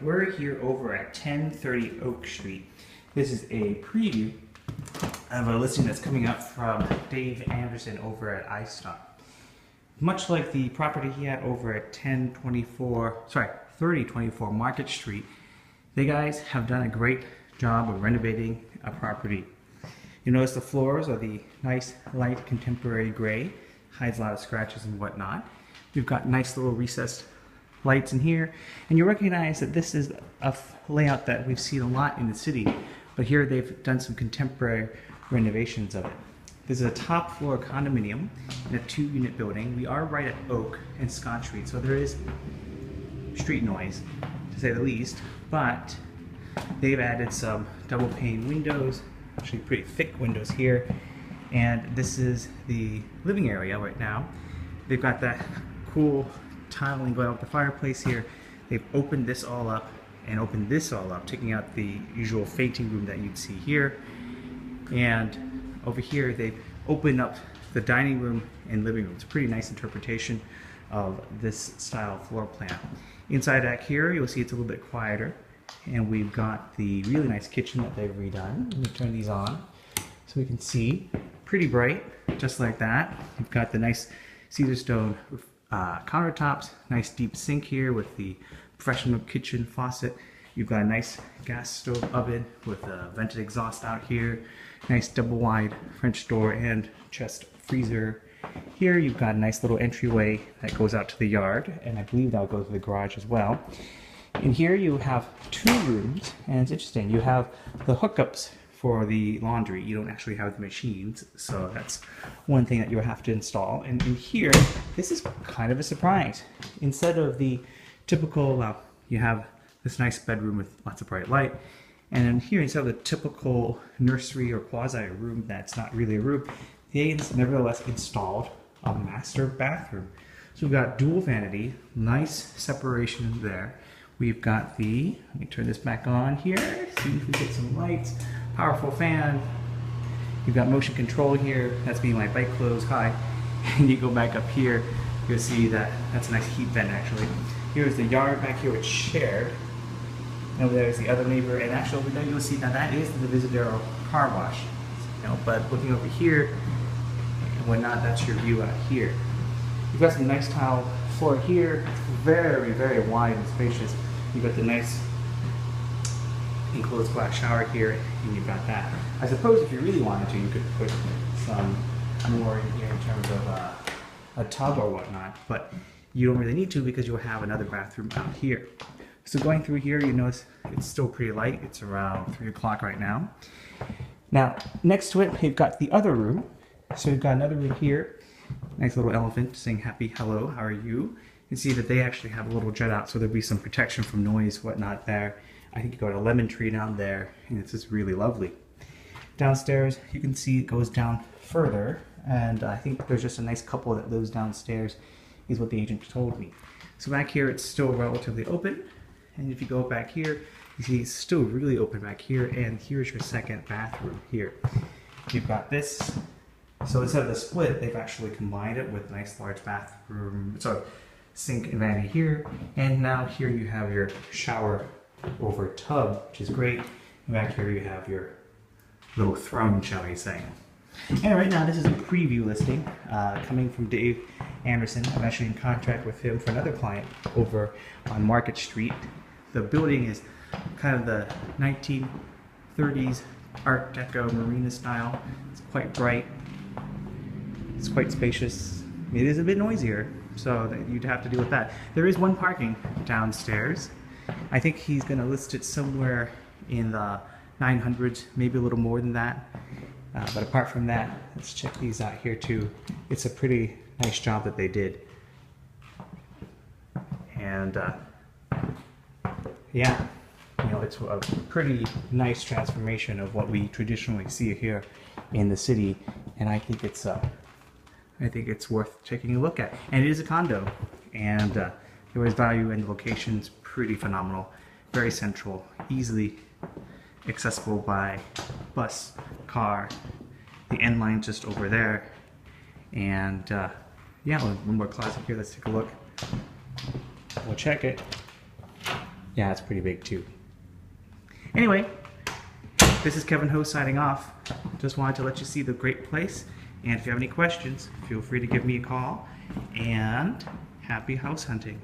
we're here over at 1030 Oak Street. This is a preview of a listing that's coming up from Dave Anderson over at iStar. Much like the property he had over at 3024 Market Street, they guys have done a great job of renovating a property. You notice the floors are the nice light contemporary gray, hides a lot of scratches and whatnot. We've got nice little recessed lights in here, and you recognize that this is a layout that we've seen a lot in the city, but here they've done some contemporary renovations of it. This is a top floor condominium in a 2-unit building. We are right at Oak and Scott Street, so there is street noise, to say the least, but they've added some double pane windows, actually pretty thick windows here, and this is the living area right now. They've got that cool tiling going up the fireplace here. They've opened this all up and opened this all up, taking out the usual fainting room that you'd see here. And over here, they've opened up the dining room and living room. It's a pretty nice interpretation of this style floor plan. Inside back here, you'll see it's a little bit quieter. And we've got the really nice kitchen that they've redone. Let me turn these on so we can see. Pretty bright, just like that. You've got the nice cedar stone countertops, nice deep sink here with the professional kitchen faucet. You've got a nice gas stove oven with a vented exhaust out here. Nice double wide French door and chest freezer. Here you've got a nice little entryway that goes out to the yard, and I believe that'll go to the garage as well. In here you have 2 rooms, and it's interesting, you have the hookups for the laundry. You don't actually have the machines, so that's one thing that you'll have to install. And in here, this is kind of a surprise. Instead of the typical, you have this nice bedroom with lots of bright light, and in here, instead of the typical nursery or quasi room that's not really a room, they nevertheless installed a master bathroom. So we've got dual vanity, nice separation there. We've got the, let me turn this back on here, see if we get some lights. Powerful fan. You've got motion control here. That's me, my bike closed. Hi. And you go back up here, you'll see that that's a nice heat vent actually. Here's the yard back here, it's shared. And over there is the other neighbor, and actually over there you'll see now that is the Visadero car wash. You know, but looking over here and whatnot, that's your view out here. You've got some nice tile floor here. It's very, very wide and spacious. You've got the nice enclosed glass shower here, and you've got that. I suppose if you really wanted to, you could put some more in here in terms of a tub or whatnot, but you don't really need to because you'll have another bathroom out here. So going through here, you notice it's still pretty light. It's around 3 o'clock right now. Now, next to it, we've got the other room. So we've got another room here. Nice little elephant saying happy hello, how are you? You can see that they actually have a little jet out, so there'll be some protection from noise, whatnot there. I think you got a lemon tree down there, and it's just really lovely. Downstairs, you can see it goes down further, and I think there's just a nice couple that lives downstairs, is what the agent told me. So back here, it's still relatively open, and if you go back here, you see it's still really open back here, and here's your second bathroom here. You've got this. So instead of the split, they've actually combined it with a nice large bathroom, so sink and vanity here, and now here you have your shower over tub, which is great. And back here you have your little throne, shall we say. And right now this is a preview listing coming from Dave Anderson. I'm actually in contract with him for another client over on Market Street. The building is kind of the 1930s Art Deco marina style. It's quite bright. It's quite spacious. It is a bit noisier, so you'd have to deal with that. There is one parking downstairs. I think he's going to list it somewhere in the 900s, maybe a little more than that. But apart from that, let's check these out here too. It's a pretty nice job that they did. And yeah, you know, it's a pretty nice transformation of what we traditionally see here in the city, and I think it's worth taking a look at. And it is a condo, and there was value, and the location's pretty phenomenal, very central, easily accessible by bus, car. The end line's just over there, and yeah, one more closet here. Let's take a look. We'll check it. Yeah, it's pretty big too. Anyway, this is K.Ho signing off. Just wanted to let you see the great place. And if you have any questions, feel free to give me a call. And happy house hunting.